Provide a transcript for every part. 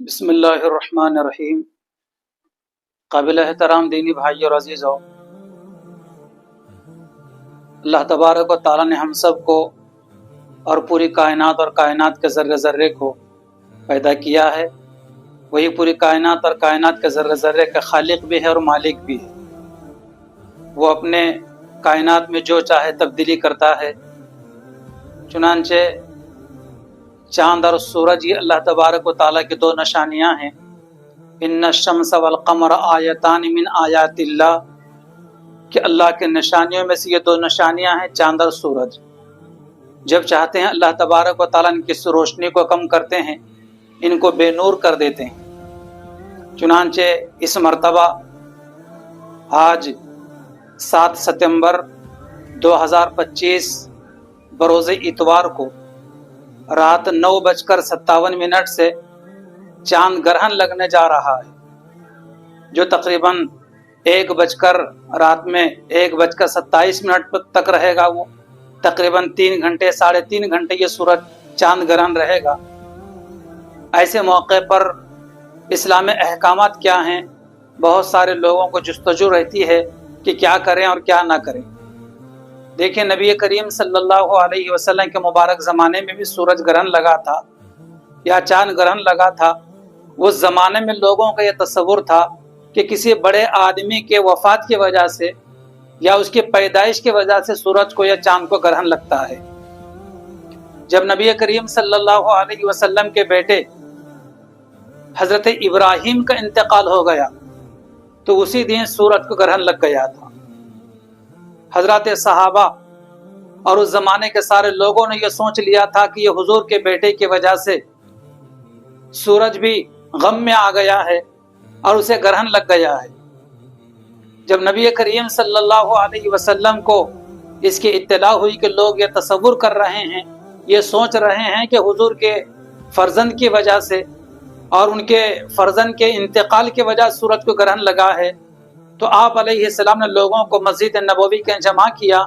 بسم اللہ الرحمن الرحیم۔ قابل احترام دینی بھائی اور عزیزو، اللہ تبارک و تعالیٰ نے ہم سب کو اور پوری کائنات اور کائنات کے ذرے ذرے کو پیدا کیا ہے۔ وہی پوری کائنات اور کائنات کے ذرے ذرے کا خالق بھی ہے اور مالک بھی ہے۔ وہ اپنے کائنات میں جو چاہے تبدیلی کرتا ہے۔ چنانچہ چاند اور سورج یہ اللہ تبارک و تعالیٰ کی دو نشانیاں ہیں۔ ان الشمس والقمر آیتان من آیات اللہ، کہ اللہ کے نشانیوں میں سے یہ دو نشانیاں ہیں، چاند اور سورج۔ جب چاہتے ہیں اللہ تبارک و تعالیٰ ان کی روشنی کو کم کرتے ہیں، ان کو بے نور کر دیتے ہیں۔ چنانچہ اس مرتبہ آج 7 ستمبر 2025 بروز اتوار کو رات 9:57 سے چاند گرہن لگنے جا رہا ہے، جو تقریباً 1:27 تک رہے گا۔ وہ تقریباً 3 گھنٹے 3.5 گھنٹے یہ سورج چاند گرہن رہے گا۔ ایسے موقع پر اسلام میں احکامات کیا ہیں، بہت سارے لوگوں کو جستجو رہتی ہے کہ کیا کریں اور کیا نہ کریں۔ دیکھیں، نبی کریم صلی اللہ علیہ وسلم کے مبارک زمانے میں بھی سورج گرہن لگا تھا یا چاند گرہن لگا تھا۔ اس زمانے میں لوگوں کا یہ تصور تھا کہ کسی بڑے آدمی کے وفات کی وجہ سے یا اس کی پیدائش کی وجہ سے سورج کو یا چاند کو گرہن لگتا ہے۔ جب نبی کریم صلی اللہ علیہ وسلم کے بیٹے حضرت ابراہیم کا انتقال ہو گیا تو اسی دن سورج کو گرہن لگ گیا تھا۔ حضرات صحابہ اور اس زمانے کے سارے لوگوں نے یہ سوچ لیا تھا کہ یہ حضور کے بیٹے کی وجہ سے سورج بھی غم میں آ گیا ہے اور اسے گرہن لگ گیا ہے۔ جب نبی کریم صلی اللہ علیہ وسلم کو اس کی اطلاع ہوئی کہ لوگ یہ تصور کر رہے ہیں، یہ سوچ رہے ہیں کہ حضور کے فرزند کی وجہ سے اور ان کے فرزند کے انتقال کی وجہ سے سورج کو گرہن لگا ہے، تو آپ علیہ السلام نے لوگوں کو مسجد نبوی کے جمع کیا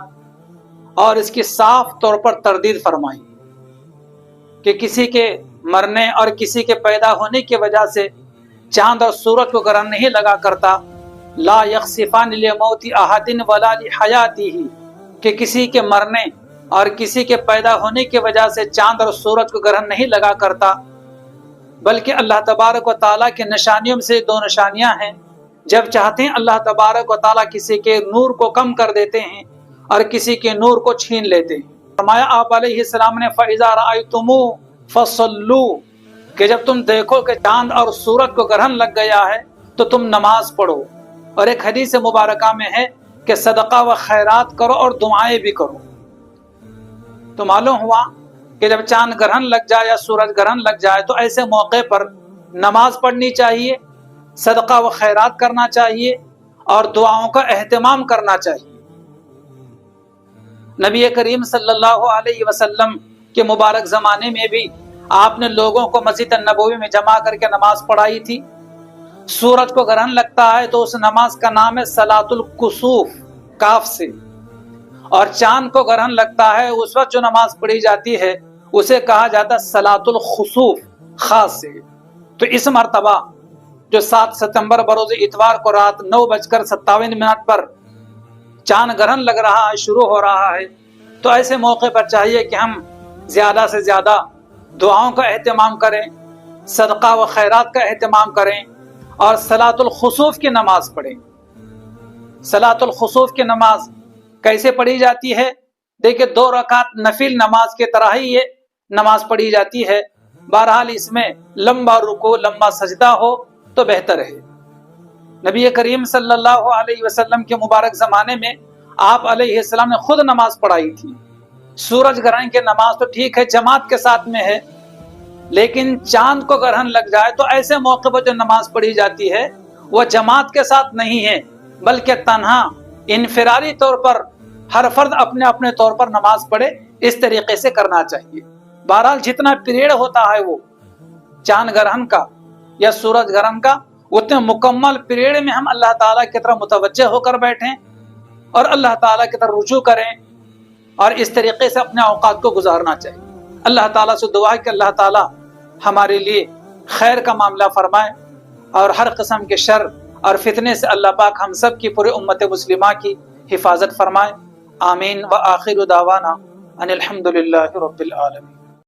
اور اس کی صاف طور پر تردید فرمائی کہ کسی کے مرنے اور کسی کے پیدا ہونے کی وجہ سے چاند اور سورج کو گرہن نہیں لگا کرتا۔ لا یخسفان لموت احد ولا لحیاتہ، کہ کسی کے مرنے اور کسی کے پیدا ہونے کی وجہ سے چاند اور سورج کو گرہن نہیں لگا کرتا، بلکہ اللہ تبارک و تعالیٰ کے نشانیوں میں سے دو نشانیاں ہیں۔ جب چاہتے ہیں اللہ تبارک و تعالیٰ کسی کے نور کو کم کر دیتے ہیں اور کسی کے نور کو چھین لیتے ہیں۔ فرمایا آپ علیہ السلام نے فَإِذَا رَأَيْتُمُوهُ فَصَلُّوا، کہ جب تم دیکھو کہ چاند اور سورج کو گرہن لگ گیا ہے تو تم نماز پڑھو۔ اور ایک حدیث مبارکہ میں ہے کہ صدقہ و خیرات کرو اور دعائیں بھی کرو۔ تو معلوم ہوا کہ جب چاند گرہن لگ جائے یا سورج گرہن لگ جائے تو ایسے موقع پر نماز پڑھنی چاہیے، صدقہ و خیرات کرنا چاہیے اور دعاؤں کا اہتمام کرنا چاہیے۔ نبی کریم صلی اللہ علیہ وسلم کے مبارک زمانے میں بھی آپ نے لوگوں کو مسجد نبوی میں جمع کر کے نماز پڑھائی تھی۔ سورج کو گرہن لگتا ہے تو اس نماز کا نام ہے صلاۃ الکسوف، کاف سے، اور چاند کو گرہن لگتا ہے اس وقت جو نماز پڑھی جاتی ہے اسے کہا جاتا ہے صلاۃ الخسوف، خاص سے۔ تو اس مرتبہ جو 7 ستمبر بروز اتوار کو رات 9:57 پر چاند گرہن لگ رہا ہے، شروع ہو رہا ہے، تو ایسے موقع پر چاہیے کہ ہم زیادہ سے زیادہ دعاؤں کا اہتمام کریں، صدقہ و خیرات کا اہتمام کریں اور صلاۃ الخسوف کی نماز پڑھیں۔ صلاۃ الخسوف کی نماز کیسے پڑھی جاتی ہے؟ دیکھیں، 2 رکعت نفل نماز کی طرح ہی یہ نماز پڑھی جاتی ہے۔ بہرحال اس میں لمبا رکوع، لمبا سجدہ ہو تو بہتر ہے۔ نبی کریم صلی اللہ علیہ وسلم کے مبارک زمانے میں آپ علیہ السلام نے خود نماز پڑھائی تھی۔ سورج گرہن کی نماز تو ٹھیک ہے جماعت کے ساتھ میں ہے، لیکن چاند کو گرہن لگ جائے تو ایسے موقع پر جو نماز پڑھی جاتی ہے وہ جماعت کے ساتھ نہیں ہے، بلکہ تنہا انفرادی طور پر ہر فرد اپنے اپنے طور پر نماز پڑھے، اس طریقے سے کرنا چاہیے۔ بہرحال جتنا پیریڈ ہوتا ہے وہ چاند گرہن کا یا سورج گرہن کا، اتنے مکمل پیریڈ میں ہم اللہ تعالیٰ کی طرف متوجہ ہو کر بیٹھیں اور اللہ تعالیٰ کی طرف رجوع کریں اور اس طریقے سے اپنے اوقات کو گزارنا چاہیے۔ اللہ تعالیٰ سے دعا ہے کہ اللہ تعالیٰ ہمارے لیے خیر کا معاملہ فرمائے اور ہر قسم کے شر اور فتنے سے اللہ پاک ہم سب کی پوری امت مسلمہ کی حفاظت فرمائے. آمین. وآخر دعوانا ان الحمد للہ رب العالمین.